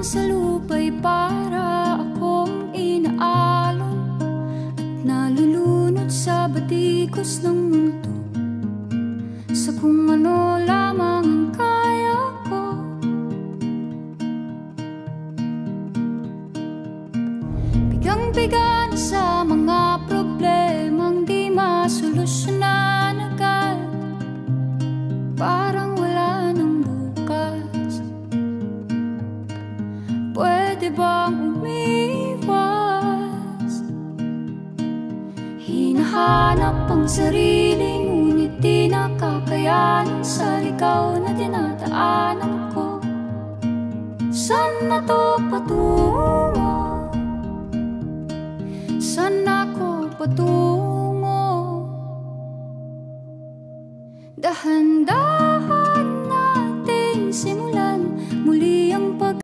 sa lupa'y para akong inaalon at nalulunod sa batikos ng mundo, sa kung ano lamang ang kaya ko. Bigang-biga na sa mga problemang di masolusyonan agad, parang wala nang bukas. Pwede bang umiwas? Hinahanap ang sarili, ngunit di nakakayanan sa ligaw na dinadaanan ko. Saan na to patungo? Saan ako patungo? Dahan-dahan nating simulan